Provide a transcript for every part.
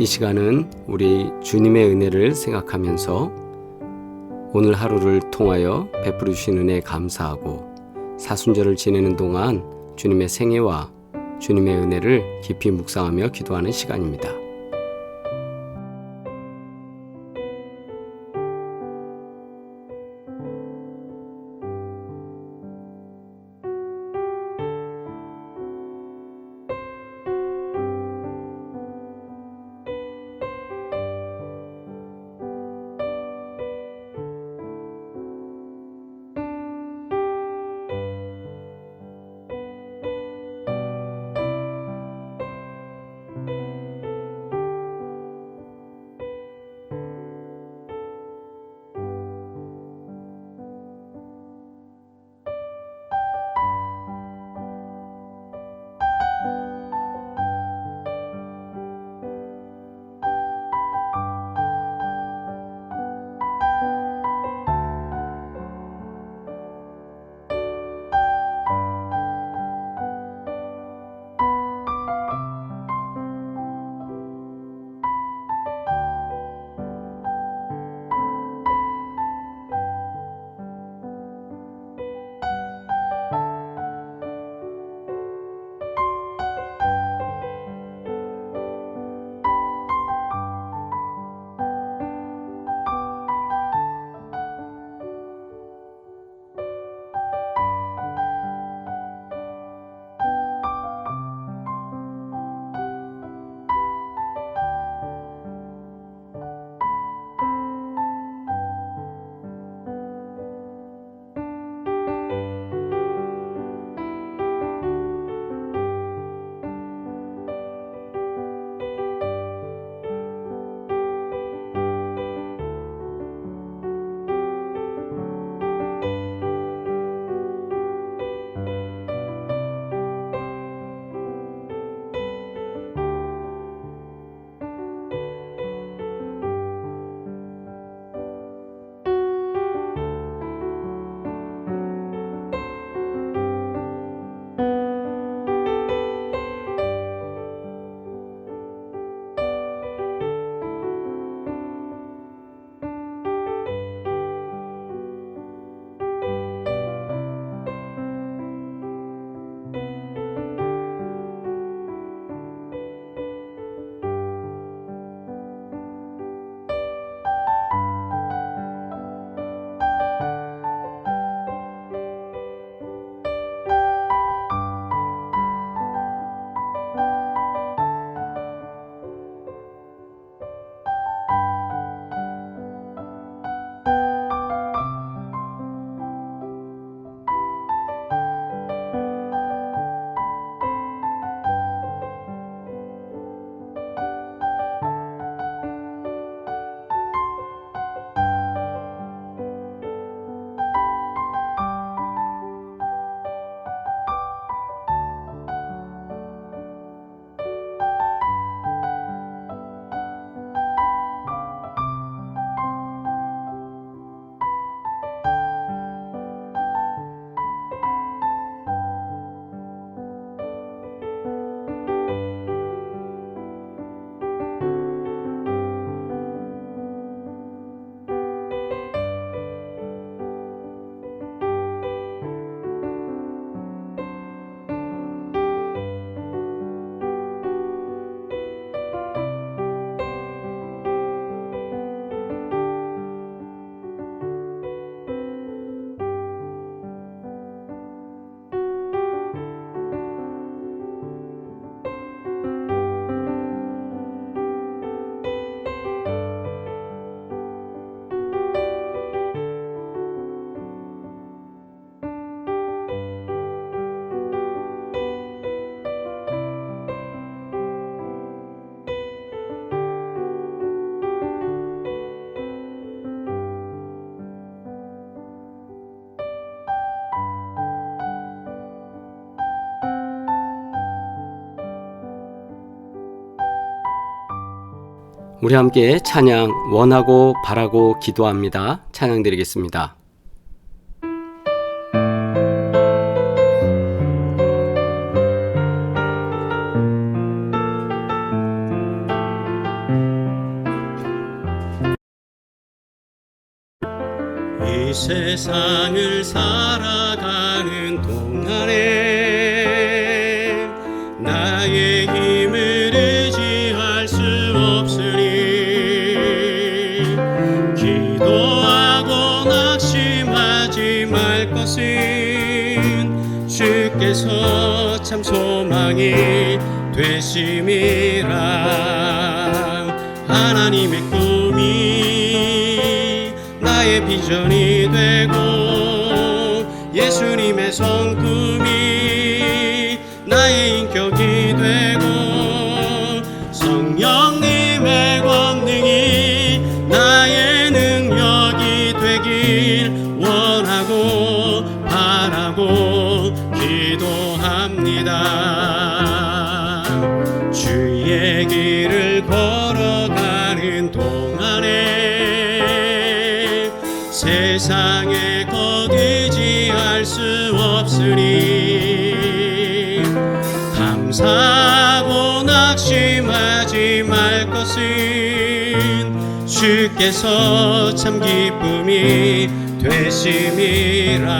이 시간은 우리 주님의 은혜를 생각하면서 오늘 하루를 통하여 베풀어 주신 은혜에 감사하고 사순절을 지내는 동안 주님의 생애와 주님의 은혜를 깊이 묵상하며 기도하는 시간입니다. 우리 함께 찬양 원하고 바라고 기도합니다. 찬양 드리겠습니다. 이 세상을 살아가는 동안에 나의 힘을 의지할 수 없으니 기도하고 낙심하지 말 것은 주께서 참 소망이 되심이라. 하나님의 꿈이 나의 비전이 되고 예수님의 성품이 나의 인격이 되고 성령님의 권능이 나의 능력이 되길 원하고 바라고 기도합니다. 주의 길을 걸어가는 동안에 세상에 곧 의지할 수 없으니 감사하고 낙심하지 말 것은 주께서 참 기쁨이 되심이라.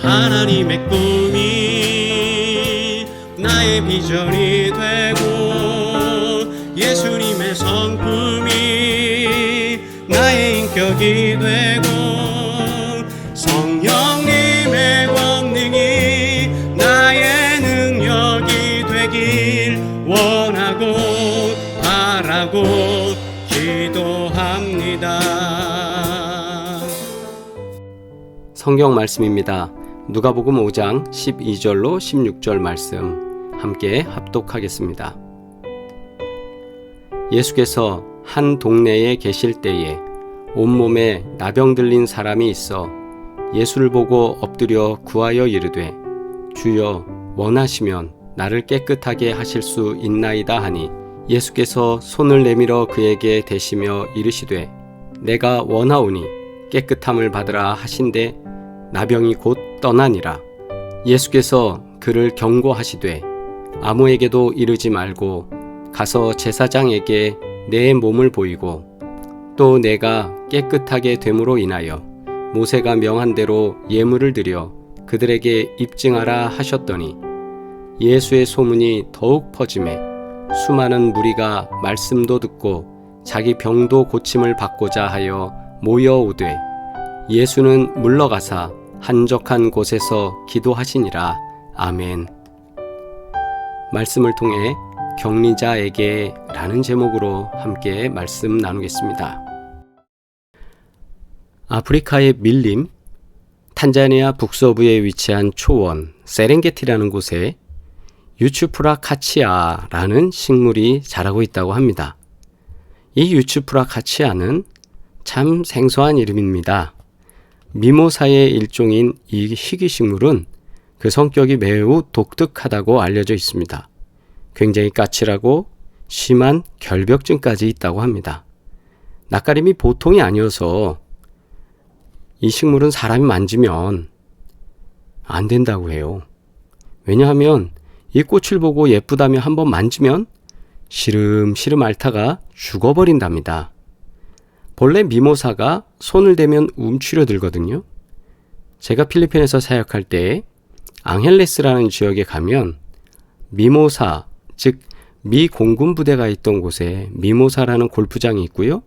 하나님의 꿈이 나의 비전이 되고 예수님의 성품이 나의 인격이 되고 성령님의 권능이 나의 능력이 되길 원하고 바라고 기도합니다. 성경 말씀입니다. 누가복음 5장 12절로 16절 말씀 함께 합독하겠습니다. 예수께서 한 동네에 계실 때에 온몸에 나병 들린 사람이 있어 예수를 보고 엎드려 구하여 이르되 주여 원하시면 나를 깨끗하게 하실 수 있나이다 하니 예수께서 손을 내밀어 그에게 대시며 이르시되 내가 원하오니 깨끗함을 받으라 하신대 나병이 곧 떠나니라. 예수께서 그를 경고하시되 아무에게도 이르지 말고 가서 제사장에게 내 몸을 보이고 또 내가 깨끗하게 됨으로 인하여 모세가 명한 대로 예물을 드려 그들에게 입증하라 하셨더니 예수의 소문이 더욱 퍼지매 수많은 무리가 말씀도 듣고 자기 병도 고침을 받고자 하여 모여오되 예수는 물러가사 한적한 곳에서 기도하시니라. 아멘. 말씀을 통해 격리자에게 라는 제목으로 함께 말씀 나누겠습니다. 아프리카의 밀림, 탄자니아 북서부에 위치한 초원 세렝게티라는 곳에 유츠프라 카치아라는 식물이 자라고 있다고 합니다. 이 유츠프라 카치아는 참 생소한 이름입니다. 미모사의 일종인 이 희귀식물은 그 성격이 매우 독특하다고 알려져 있습니다. 굉장히 까칠하고 심한 결벽증까지 있다고 합니다. 낯가림이 보통이 아니어서 이 식물은 사람이 만지면 안 된다고 해요. 왜냐하면 이 꽃을 보고 예쁘다며 한번 만지면 시름시름 앓다가 죽어버린답니다. 본래 미모사가 손을 대면 움츠려들거든요. 제가 필리핀에서 사역할 때 앙헬레스라는 지역에 가면 미모사, 즉 미 공군 부대가 있던 곳에 미모사라는 골프장이 있고요.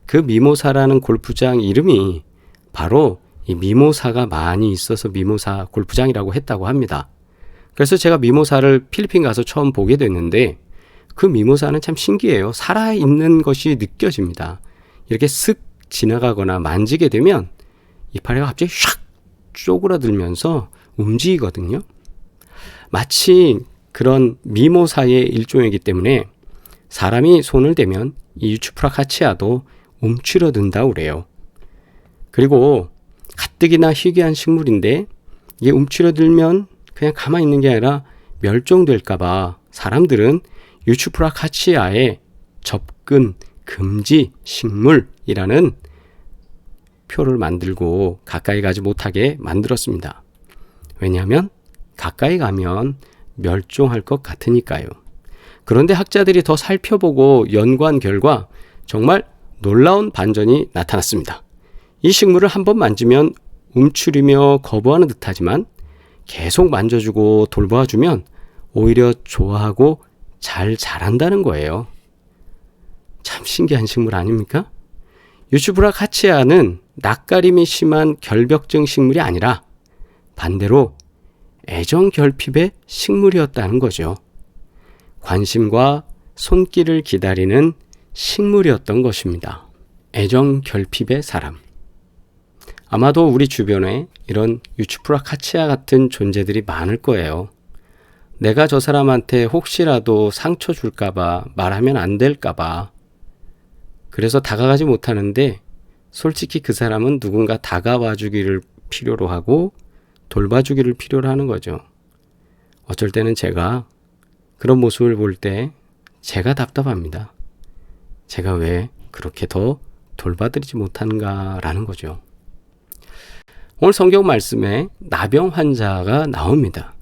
그 미모사라는 골프장 이름이 바로 이 미모사가 많이 있어서 미모사 골프장이라고 했다고 합니다. 그래서 제가 미모사를 필리핀 가서 처음 보게 됐는데 그 미모사는 참 신기해요. 살아있는 것이 느껴집니다. 이렇게 쓱 지나가거나 만지게 되면 이파리가 갑자기 샥 쪼그라들면서 움직이거든요. 마치 그런 미모사의 일종이기 때문에 사람이 손을 대면 이 유츠프라 카치아도 움츠러든다고 그래요. 그리고 가뜩이나 희귀한 식물인데 이게 움츠러들면 그냥 가만히 있는 게 아니라 멸종될까봐 사람들은 유츠프라 카치아의 접근 금지 식물이라는 표를 만들고 가까이 가지 못하게 만들었습니다. 왜냐하면 가까이 가면 멸종할 것 같으니까요. 그런데 학자들이 더 살펴보고 연구한 결과 정말 놀라운 반전이 나타났습니다. 이 식물을 한번 만지면 움츠리며 거부하는 듯하지만 계속 만져주고 돌봐주면 오히려 좋아하고 잘 자란다는 거예요. 참 신기한 식물 아닙니까? 유슈브라 카치아는 낯가림이 심한 결벽증 식물이 아니라 반대로 애정 결핍의 식물이었다는 거죠. 관심과 손길을 기다리는 식물이었던 것입니다. 애정 결핍의 사람. 아마도 우리 주변에 이런 유슈브라 카치아 같은 존재들이 많을 거예요. 내가 저 사람한테 혹시라도 상처 줄까봐, 말하면 안 될까봐, 그래서 다가가지 못하는데 솔직히 그 사람은 누군가 다가와 주기를 필요로 하고 돌봐주기를 필요로 하는 거죠. 어쩔 때는 제가 그런 모습을 볼 때 제가 답답합니다. 제가 왜 그렇게 더 돌봐드리지 못하는가라는 거죠. 오늘 성경 말씀에 나병 환자가 나옵니다.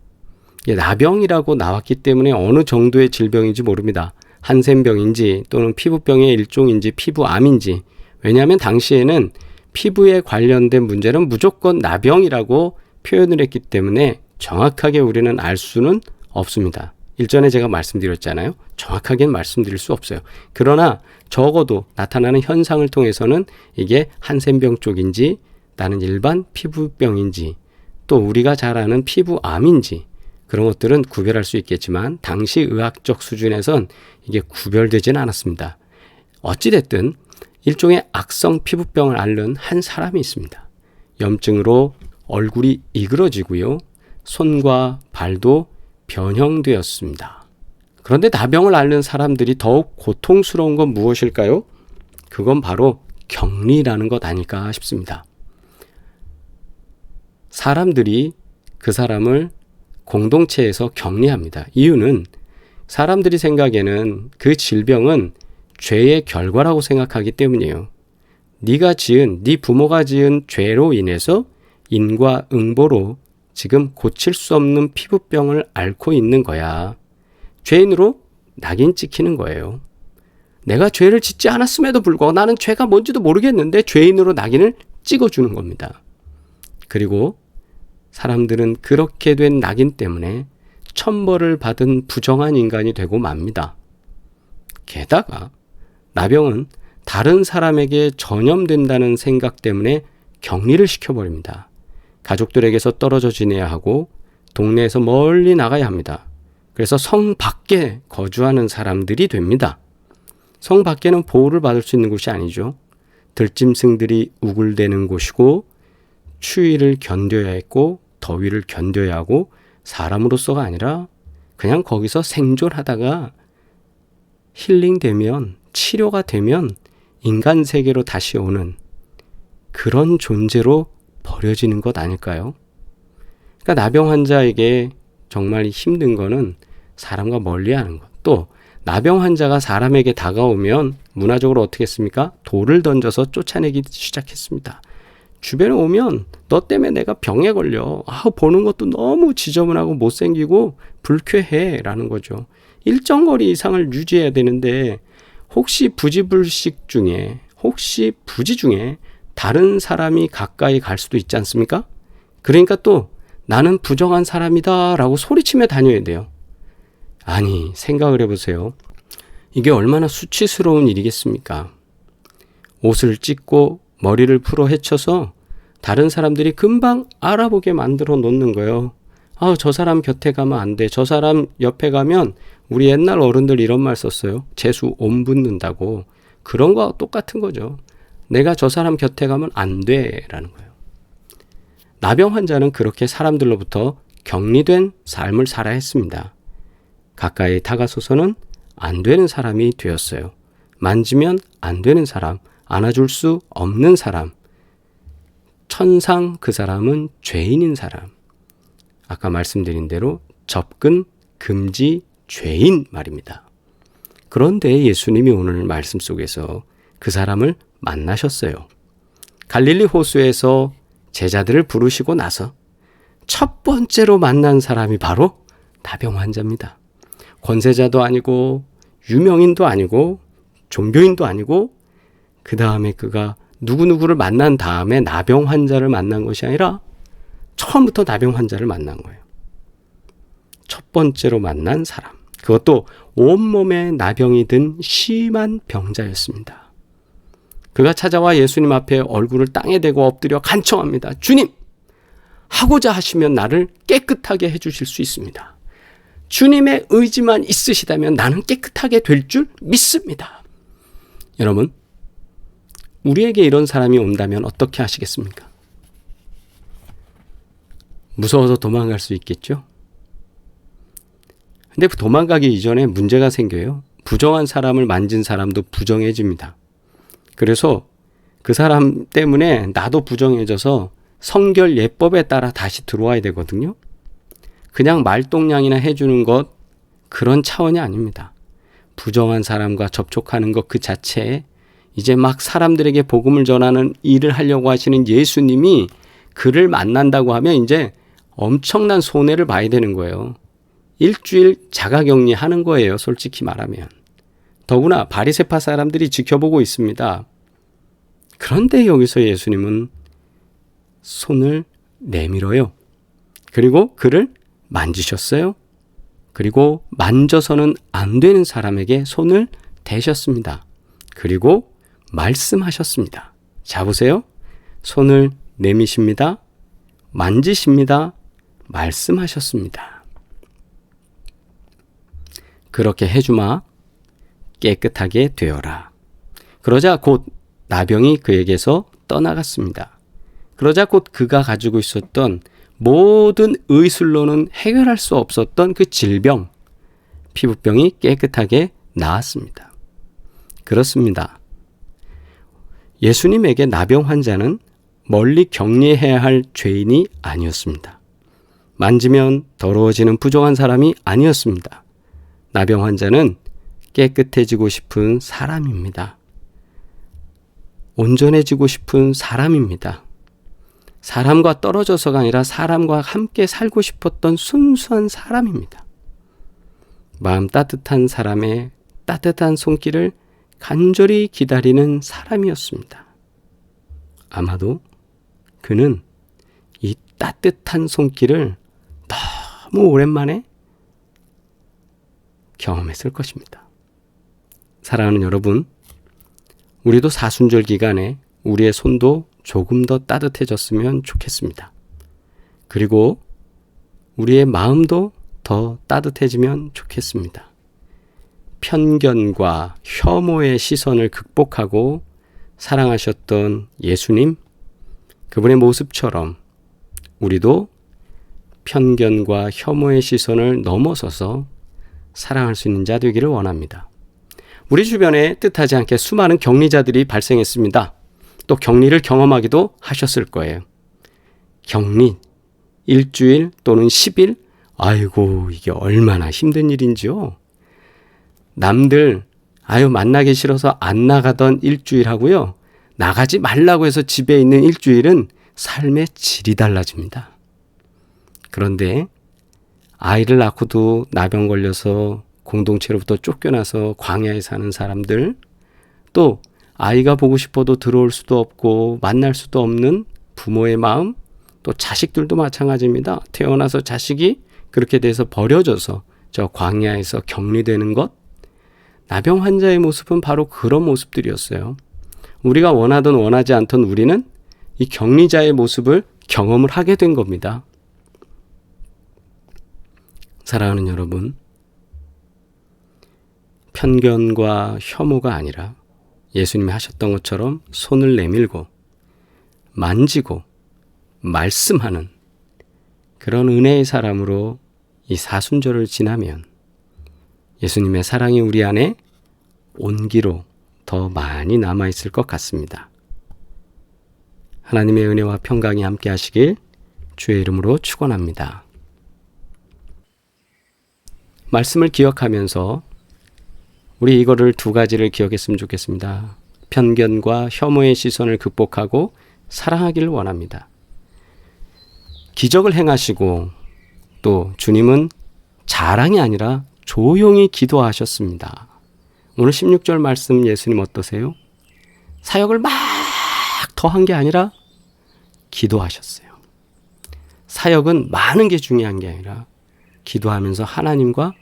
나병이라고 나왔기 때문에 어느 정도의 질병인지 모릅니다. 한센병인지 또는 피부병의 일종인지 피부암인지. 왜냐하면 당시에는 피부에 관련된 문제는 무조건 나병이라고 표현을 했기 때문에 정확하게 우리는 알 수는 없습니다. 일전에 제가 말씀드렸잖아요. 정확하게는 말씀드릴 수 없어요. 그러나 적어도 나타나는 현상을 통해서는 이게 한센병 쪽인지 나는 일반 피부병인지 또 우리가 잘 아는 피부암인지 그런 것들은 구별할 수 있겠지만 당시 의학적 수준에선 이게 구별되지는 않았습니다. 어찌됐든 일종의 악성 피부병을 앓는 한 사람이 있습니다. 염증으로 얼굴이 이그러지고요. 손과 발도 변형되었습니다. 그런데 나병을 앓는 사람들이 더욱 고통스러운 건 무엇일까요? 그건 바로 격리라는 것 아닐까 싶습니다. 사람들이 그 사람을 공동체에서 격리합니다. 이유는 사람들이 생각에는 그 질병은 죄의 결과라고 생각하기 때문이에요. 네가 지은, 네 부모가 지은 죄로 인해서 인과응보로 지금 고칠 수 없는 피부병을 앓고 있는 거야. 죄인으로 낙인 찍히는 거예요. 내가 죄를 짓지 않았음에도 불구하고 나는 죄가 뭔지도 모르겠는데 죄인으로 낙인을 찍어주는 겁니다. 그리고 사람들은 그렇게 된 낙인 때문에 천벌을 받은 부정한 인간이 되고 맙니다. 게다가 나병은 다른 사람에게 전염된다는 생각 때문에 격리를 시켜버립니다. 가족들에게서 떨어져 지내야 하고 동네에서 멀리 나가야 합니다. 그래서 성 밖에 거주하는 사람들이 됩니다. 성 밖에는 보호를 받을 수 있는 곳이 아니죠. 들짐승들이 우글대는 곳이고 추위를 견뎌야 했고 더위를 견뎌야 하고 사람으로서가 아니라 그냥 거기서 생존하다가 힐링되면 치료가 되면 인간 세계로 다시 오는 그런 존재로 버려지는 것 아닐까요? 그러니까 나병 환자에게 정말 힘든 거는 사람과 멀리하는 것. 또 나병 환자가 사람에게 다가오면 문화적으로 어떻게 했습니까? 돌을 던져서 쫓아내기 시작했습니다. 주변에 오면 너 때문에 내가 병에 걸려. 보는 것도 너무 지저분하고 못생기고 불쾌해 라는 거죠. 일정 거리 이상을 유지해야 되는데 혹시 부지불식 중에 혹시 부지 중에 다른 사람이 가까이 갈 수도 있지 않습니까? 그러니까 또 나는 부정한 사람이다 라고 소리치며 다녀야 돼요. 아니 생각을 해보세요. 이게 얼마나 수치스러운 일이겠습니까? 옷을 찢고 머리를 풀어 헤쳐서 다른 사람들이 금방 알아보게 만들어 놓는 거예요. 저 사람 곁에 가면 안 돼. 저 사람 옆에 가면 우리 옛날 어른들 이런 말 썼어요. 재수 옴 붙는다고. 그런 거와 똑같은 거죠. 내가 저 사람 곁에 가면 안 돼 라는 거예요. 나병 환자는 그렇게 사람들로부터 격리된 삶을 살아야 했습니다. 가까이 다가서서는 안 되는 사람이 되었어요. 만지면 안 되는 사람, 안아줄 수 없는 사람, 천상 그 사람은 죄인인 사람. 아까 말씀드린 대로 접근 금지 죄인 말입니다. 그런데 예수님이 오늘 말씀 속에서 그 사람을 만나셨어요. 갈릴리 호수에서 제자들을 부르시고 나서 첫 번째로 만난 사람이 바로 나병 환자입니다. 권세자도 아니고 유명인도 아니고 종교인도 아니고 그 다음에 그가 누구누구를 만난 다음에 나병 환자를 만난 것이 아니라 처음부터 나병 환자를 만난 거예요. 첫 번째로 만난 사람. 그것도 온몸에 나병이 든 심한 병자였습니다. 그가 찾아와 예수님 앞에 얼굴을 땅에 대고 엎드려 간청합니다. 주님! 하고자 하시면 나를 깨끗하게 해주실 수 있습니다. 주님의 의지만 있으시다면 나는 깨끗하게 될 줄 믿습니다. 여러분, 우리에게 이런 사람이 온다면 어떻게 하시겠습니까? 무서워서 도망갈 수 있겠죠? 근데 도망가기 이전에 문제가 생겨요. 부정한 사람을 만진 사람도 부정해집니다. 그래서 그 사람 때문에 나도 부정해져서 성결 예법에 따라 다시 들어와야 되거든요. 그냥 말동량이나 해주는 것, 그런 차원이 아닙니다. 부정한 사람과 접촉하는 것 그 자체에 이제 막 사람들에게 복음을 전하는 일을 하려고 하시는 예수님이 그를 만난다고 하면 이제 엄청난 손해를 봐야 되는 거예요. 일주일 자가격리 하는 거예요. 솔직히 말하면. 더구나 바리새파 사람들이 지켜보고 있습니다. 그런데 여기서 예수님은 손을 내밀어요. 그리고 그를 만지셨어요. 그리고 만져서는 안 되는 사람에게 손을 대셨습니다. 그리고 말씀하셨습니다. 자, 보세요. 손을 내미십니다. 만지십니다. 말씀하셨습니다. 그렇게 해주마 깨끗하게 되어라. 그러자 곧 나병이 그에게서 떠나갔습니다. 그러자 곧 그가 가지고 있었던 모든 의술로는 해결할 수 없었던 그 질병, 피부병이 깨끗하게 나았습니다. 그렇습니다. 예수님에게 나병 환자는 멀리 격리해야 할 죄인이 아니었습니다. 만지면 더러워지는 부정한 사람이 아니었습니다. 나병 환자는 깨끗해지고 싶은 사람입니다. 온전해지고 싶은 사람입니다. 사람과 떨어져서가 아니라 사람과 함께 살고 싶었던 순수한 사람입니다. 마음 따뜻한 사람의 따뜻한 손길을 간절히 기다리는 사람이었습니다. 아마도 그는 이 따뜻한 손길을 너무 오랜만에 경험했을 것입니다. 사랑하는 여러분, 우리도 사순절 기간에 우리의 손도 조금 더 따뜻해졌으면 좋겠습니다. 그리고 우리의 마음도 더 따뜻해지면 좋겠습니다. 편견과 혐오의 시선을 극복하고 사랑하셨던 예수님, 그분의 모습처럼 우리도 편견과 혐오의 시선을 넘어서서 사랑할 수 있는 자 되기를 원합니다. 우리 주변에 뜻하지 않게 수많은 격리자들이 발생했습니다. 또 격리를 경험하기도 하셨을 거예요. 격리, 일주일 또는 10일? 아이고, 이게 얼마나 힘든 일인지요. 남들 만나기 싫어서 안 나가던 일주일하고요, 나가지 말라고 해서 집에 있는 일주일은 삶의 질이 달라집니다. 그런데 아이를 낳고도 나병 걸려서 공동체로부터 쫓겨나서 광야에 사는 사람들, 또 아이가 보고 싶어도 들어올 수도 없고 만날 수도 없는 부모의 마음, 또 자식들도 마찬가지입니다. 태어나서 자식이 그렇게 돼서 버려져서 저 광야에서 격리되는 것, 나병 환자의 모습은 바로 그런 모습들이었어요. 우리가 원하든 원하지 않던 우리는 이 격리자의 모습을 경험을 하게 된 겁니다. 사랑하는 여러분, 편견과 혐오가 아니라 예수님이 하셨던 것처럼 손을 내밀고 만지고 말씀하는 그런 은혜의 사람으로 이 사순절을 지나면 예수님의 사랑이 우리 안에 온기로 더 많이 남아있을 것 같습니다. 하나님의 은혜와 평강이 함께 하시길 주의 이름으로 축원합니다. 말씀을 기억하면서 우리 이거를 두 가지를 기억했으면 좋겠습니다. 편견과 혐오의 시선을 극복하고 사랑하기를 원합니다. 기적을 행하시고 또 주님은 자랑이 아니라 조용히 기도하셨습니다. 오늘 16절 말씀 예수님 어떠세요? 사역을 막 더 한 게 아니라 기도하셨어요. 사역은 많은 게 중요한 게 아니라 기도하면서 하나님과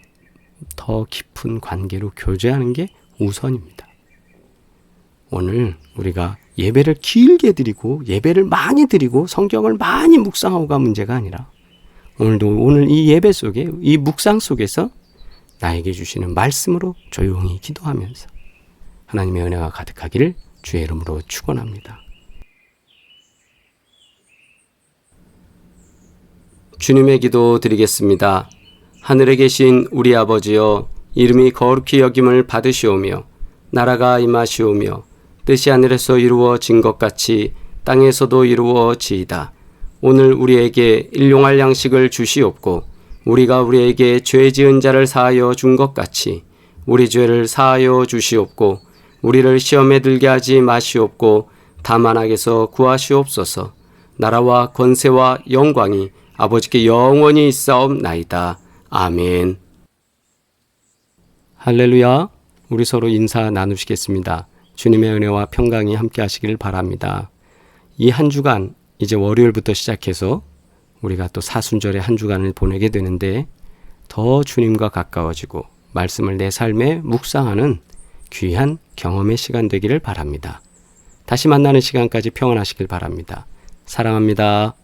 더 깊은 관계로 교제하는 게 우선입니다. 오늘 우리가 예배를 길게 드리고 예배를 많이 드리고 성경을 많이 묵상하고가 문제가 아니라 오늘 이 예배 속에 이 묵상 속에서 나에게 주시는 말씀으로 조용히 기도하면서 하나님의 은혜가 가득하기를 주의 이름으로 축원합니다. 주님의 기도 드리겠습니다. 하늘에 계신 우리 아버지여, 이름이 거룩히 여김을 받으시오며 나라가 임하시오며 뜻이 하늘에서 이루어진 것 같이 땅에서도 이루어지이다. 오늘 우리에게 일용할 양식을 주시옵고 우리가 우리에게 죄 지은 자를 사하여 준 것 같이 우리 죄를 사하여 주시옵고 우리를 시험에 들게 하지 마시옵고 다만 악에서 구하시옵소서. 나라와 권세와 영광이 아버지께 영원히 있사옵나이다. 아멘. 할렐루야. 우리 서로 인사 나누시겠습니다. 주님의 은혜와 평강이 함께 하시길 바랍니다. 이 한 주간 이제 월요일부터 시작해서 우리가 또 사순절의 한 주간을 보내게 되는데 더 주님과 가까워지고 말씀을 내 삶에 묵상하는 귀한 경험의 시간 되기를 바랍니다. 다시 만나는 시간까지 평안하시길 바랍니다. 사랑합니다.